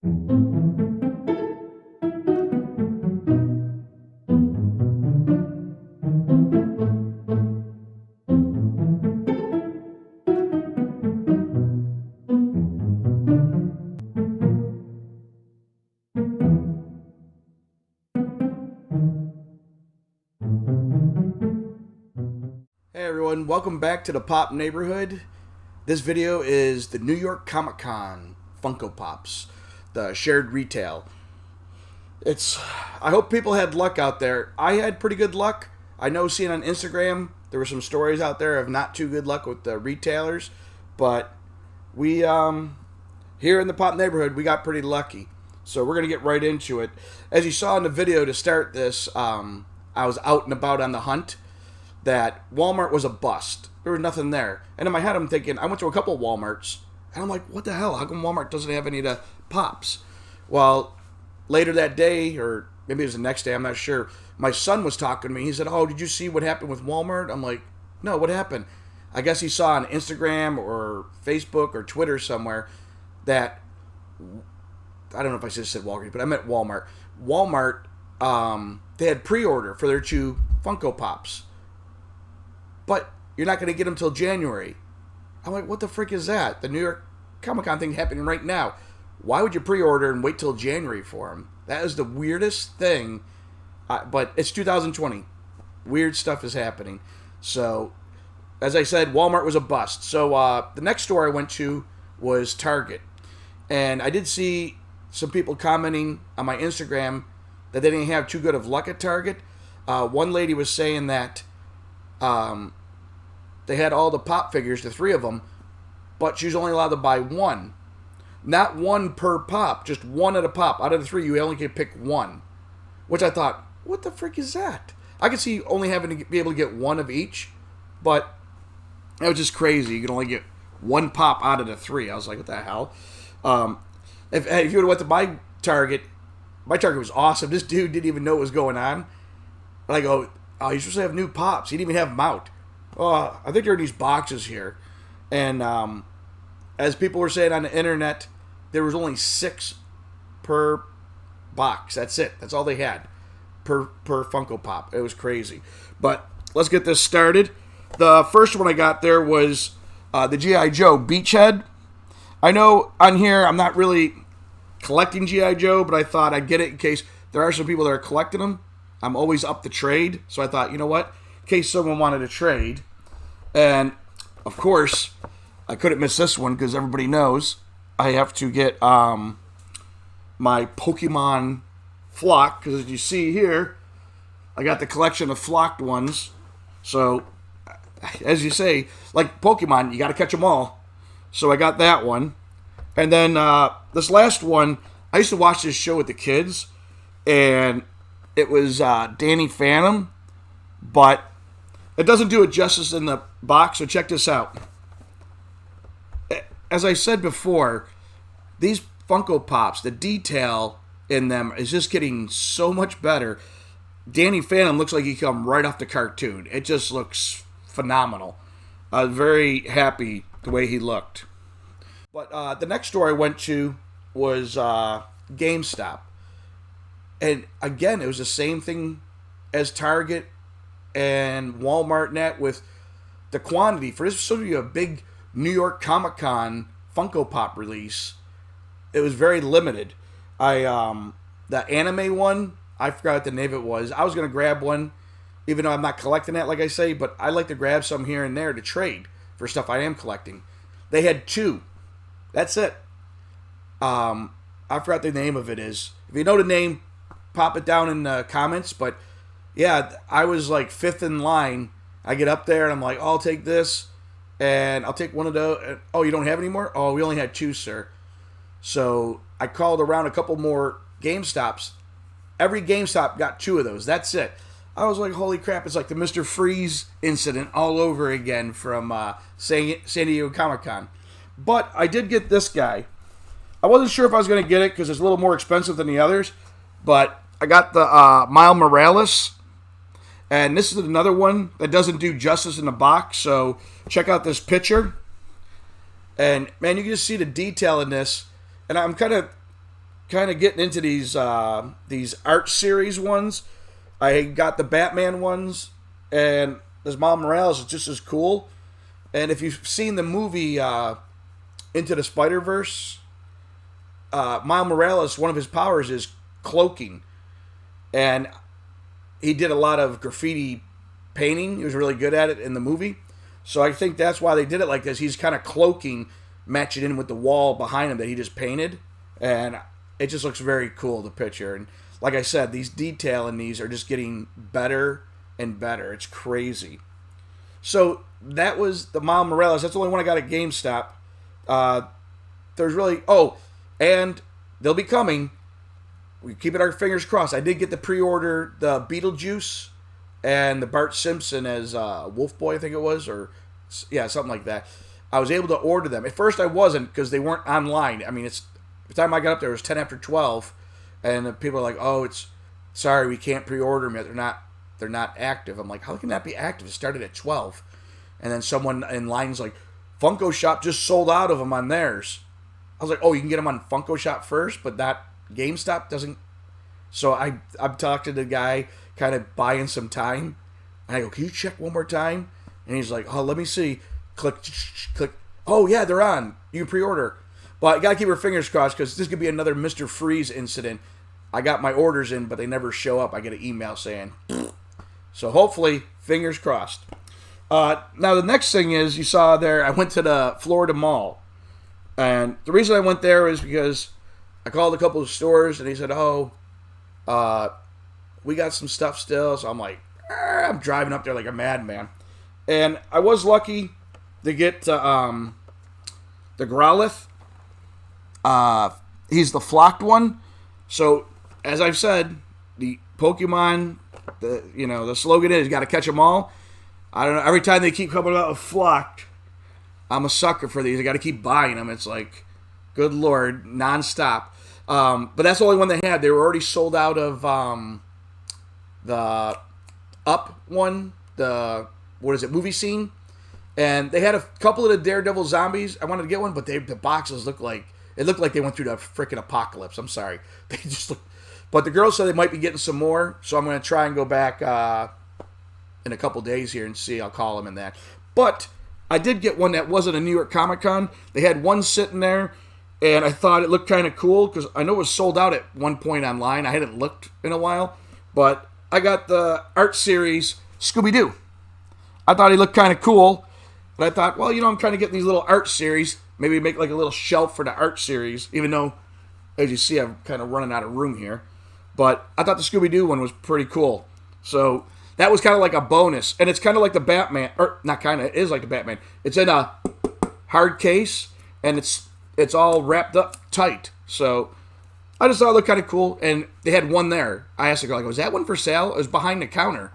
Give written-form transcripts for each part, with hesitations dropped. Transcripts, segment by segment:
Hey everyone, welcome back to the Pop Neighborhood. This video is the New York Comic Con Funko Pops, the shared retail. I hope people had luck out there. I had pretty good luck. I know seeing on Instagram, there were some stories out there of not too good luck with the retailers, but we, here in the Pop Neighborhood, we got pretty lucky. So we're going to get right into it. As you saw in the video to start this, I was out and about on the hunt. That Walmart was a bust. There was nothing there. And in my head, I'm thinking, I went to a couple of Walmarts, and I'm like, what the hell? How come Walmart doesn't have any of the pops? Well, later that day, or maybe it was the next day, I'm not sure, my son was talking to me. He said, oh, did you see what happened with Walmart? I'm like, no, what happened? I guess he saw on Instagram or Facebook or Twitter somewhere that, I don't know if I just said Walgreens, but I meant Walmart. Walmart, they had pre-order for their 2 Funko Pops. But you're not going to get them till January. I'm like, what the frick is that? The New York Comic Con thing happening right now. Why would you pre-order and wait till January for them? That is the weirdest thing. But it's 2020. Weird stuff is happening. So, as I said, Walmart was a bust. So, the next store I went to was Target. And I did see some people commenting on my Instagram that they didn't have too good of luck at Target. One lady was saying that they had all the pop figures, the 3 of them, but she was only allowed to buy 1. Not 1 per pop, just 1 at a pop. Out of the 3, you only can pick 1. Which I thought, what the frick is that? I could see only having to be able to get 1 of each, but that was just crazy. You could only get 1 pop out of the 3. I was like, what the hell? If you would have went to my Target was awesome. This dude didn't even know what was going on. And I go, oh, you're supposed to have new pops. He didn't even have them out. Oh, I think they're in these boxes here. And as people were saying on the internet, there was only 6 per box. That's it. That's all they had per Funko Pop. It was crazy. But let's get this started. The first one I got there was the G.I. Joe Beachhead. I know on here I'm not really collecting G.I. Joe, but I thought I'd get it in case there are some people that are collecting them. I'm always up to trade, so I thought, you know what, in case someone wanted to trade. And, of course, I couldn't miss this one because everybody knows I have to get my Pokemon flock, because as you see here, I got the collection of flocked ones. So, as you say, like Pokemon, you got to catch them all. So I got that one. And then this last one, I used to watch this show with the kids, and it was Danny Phantom, but it doesn't do it justice in the box, so check this out. As I said before, these Funko Pops, the detail in them is just getting so much better. Danny Phantom looks like he come right off the cartoon. It just looks phenomenal. I was very happy the way he looked. But the next store I went to was GameStop. And again, it was the same thing as Target and Walmart net with the quantity. For this to be a big New York Comic Con Funko Pop release, it was very limited. The anime one, I forgot what the name of it was. I was going to grab one, even though I'm not collecting that, like I say, but I like to grab some here and there to trade for stuff I am collecting. They had 2. That's it. I forgot the name of it is. If you know the name, pop it down in the comments. But yeah, I was like 5th in line. I get up there and I'm like, oh, I'll take this and I'll take one of those. Oh, you don't have any more? Oh, we only had 2, sir. So I called around a couple more GameStops. Every GameStop got 2 of those. That's it. I was like, holy crap, it's like the Mr. Freeze incident all over again from San Diego Comic-Con. But I did get this guy. I wasn't sure if I was going to get it because it's a little more expensive than the others. But I got the Miles Morales. And this is another one that doesn't do justice in the box. So check out this picture. And man, you can just see the detail in this. And I'm kind of kind of getting into these art series ones. I got the Batman ones, and this Miles Morales is just as cool. And if you've seen the movie Into the Spider-Verse, Miles Morales, one of his powers is cloaking. And he did a lot of graffiti painting. He was really good at it in the movie. So I think that's why they did it like this. He's kind of cloaking, matching in with the wall behind him that he just painted. And it just looks very cool, the picture. And like I said, these detail in these are just getting better and better. It's crazy. So that was the Miles Morales. That's the only one I got at GameStop. There's really... Oh, and they'll be coming. We keep our fingers crossed. I did get the pre-order the Beetlejuice and the Bart Simpson as Wolf Boy, I think it was. Or, yeah, something like that. I was able to order them. At first I wasn't because they weren't online. I mean, the time I got up there, it was 10 after 12. And people are like, oh, sorry, we can't pre-order them yet. They're not active. I'm like, how can that be active? It started at 12. And then someone in line's like, Funko Shop just sold out of them on theirs. I was like, oh, you can get them on Funko Shop first, but that GameStop doesn't. So I'm talking to the guy, kind of buying some time. And I go, can you check one more time? And he's like, oh, let me see. Click. Oh, yeah, they're on. You can pre-order. But I got to keep our fingers crossed because this could be another Mr. Freeze incident. I got my orders in, but they never show up. I get an email saying. So hopefully, fingers crossed. Now, the next thing is, you saw there, I went to the Florida Mall. And the reason I went there is because I called a couple of stores, and they said, oh, we got some stuff still. So I'm like, I'm driving up there like a madman. And I was lucky to get the Growlithe. He's the flocked one. So, as I've said, the Pokemon, the slogan is, you got to catch them all. I don't know, every time they keep coming out with flocked, I'm a sucker for these. I got to keep buying them. It's like, good Lord, nonstop. But that's the only one they had. They were already sold out of the Up one, movie scene. And they had a couple of the Daredevil zombies. I wanted to get one, but the boxes looked like they went through the freaking apocalypse. I'm sorry. They just look. But the girls said they might be getting some more, so I'm going to try and go back in a couple days here and see. I'll call them in that. But I did get one that wasn't a New York Comic Con. They had one sitting there, and I thought it looked kind of cool because I know it was sold out at one point online. I hadn't looked in a while, but I got the art series Scooby-Doo. I thought he looked kind of cool, but I thought, well, I'm trying to get these little art series. Maybe make like a little shelf for the art series, even though, as you see, I'm kind of running out of room here. But I thought the Scooby-Doo one was pretty cool. So that was kind of like a bonus. And it's kind of like the Batman, or not kind of, it is like the Batman. It's in a hard case, and it's all wrapped up tight. So I just thought it looked kind of cool, and they had one there. I asked the girl, was that one for sale? It was behind the counter.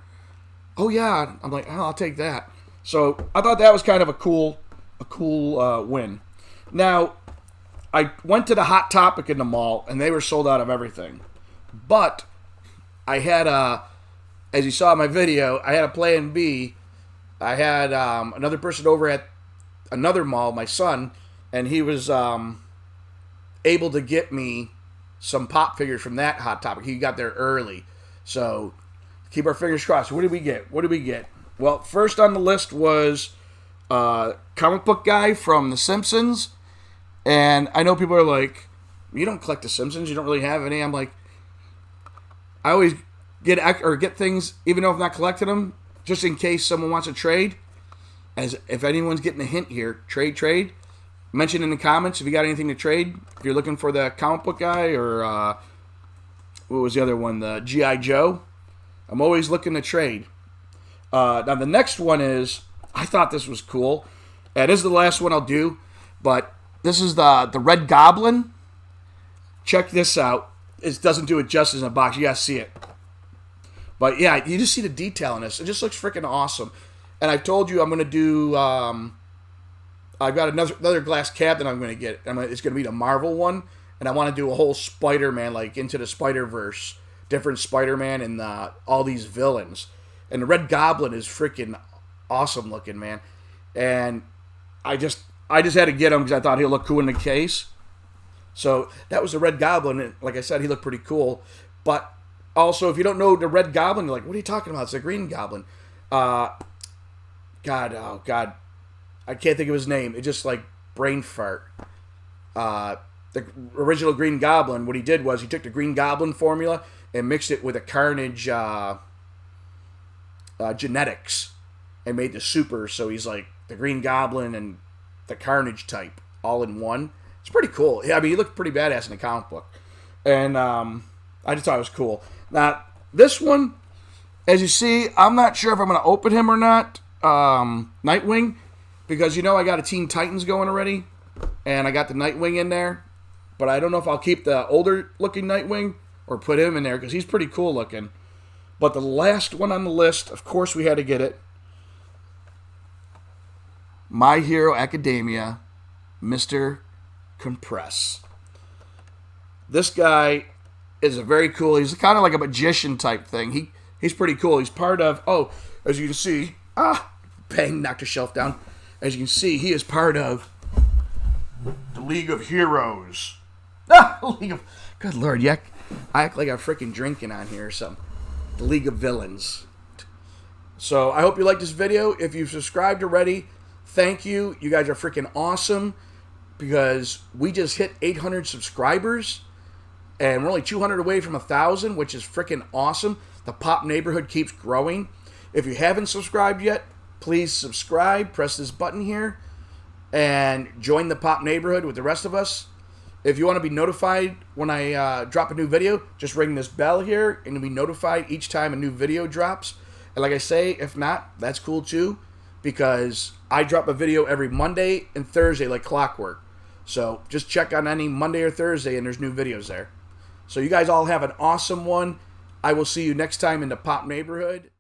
Oh, yeah. I'm like, oh, I'll take that. So I thought that was kind of a cool win. Now, I went to the Hot Topic in the mall, and they were sold out of everything. But I had as you saw in my video, I had a plan B. I had another person over at another mall, my son, and he was able to get me some pop figures from that Hot Topic. He got there early. So keep our fingers crossed. What did we get? Well, first on the list was comic book guy from The Simpsons. And I know people are like, you don't collect The Simpsons, you don't really have any. I'm like, I always get things, even though I'm not collecting them, just in case someone wants to trade. As if anyone's getting a hint here, trade. Mention in the comments if you got anything to trade. If you're looking for the comic book guy or what was the other one, the G.I. Joe. I'm always looking to trade. Now the next one is, I thought this was cool. And this is the last one I'll do, but this is the Red Goblin. Check this out. It doesn't do it justice in a box. You gotta see it. But yeah, you just see the detail in this. It just looks freaking awesome. And I've told you I'm gonna do. I've got another glass cabinet I'm gonna get. It's gonna be the Marvel one, and I want to do a whole Spider-Man, like Into the Spider-Verse, different Spider-Man and all these villains. And the Red Goblin is freaking awesome looking, man. And I just had to get him because I thought he'll look cool in the case. So that was the Red Goblin, and like I said, he looked pretty cool. But also, if you don't know the Red Goblin, you're like, what are you talking about? It's the Green Goblin. Oh God, I can't think of his name. It just like brain fart. The original Green Goblin, what he did was he took the Green Goblin formula and mixed it with a Carnage genetics and made the super. So he's like the Green Goblin and the Carnage type all in one. It's pretty cool. Yeah, I mean, he looked pretty badass in the comic book. And I just thought it was cool. Now, this one, as you see, I'm not sure if I'm going to open him or not. Nightwing, because you know I got a Teen Titans going already, and I got the Nightwing in there. But I don't know if I'll keep the older looking Nightwing or put him in there because he's pretty cool looking. But the last one on the list, of course we had to get it. My Hero Academia, Mr. Compress. This guy is a very cool, he's kind of like a magician type thing. He's pretty cool. He's part of, as you can see, bang, knocked a shelf down. As you can see, he is part of the League of Heroes. Good Lord, I act like I'm freaking drinking on here or something. The League of Villains. So I hope you like this video. If you've subscribed already, thank you. You guys are freaking awesome because we just hit 800 subscribers and we're only 200 away from 1,000, which is freaking awesome. The Pop neighborhood keeps growing. If you haven't subscribed yet, please subscribe. Press this button here and join the Pop neighborhood with the rest of us. If you want to be notified when I drop a new video, just ring this bell here and you'll be notified each time a new video drops. And like I say, if not, that's cool too, because I drop a video every Monday and Thursday like clockwork. So just check on any Monday or Thursday and there's new videos there. So you guys all have an awesome one. I will see you next time in the Pop neighborhood.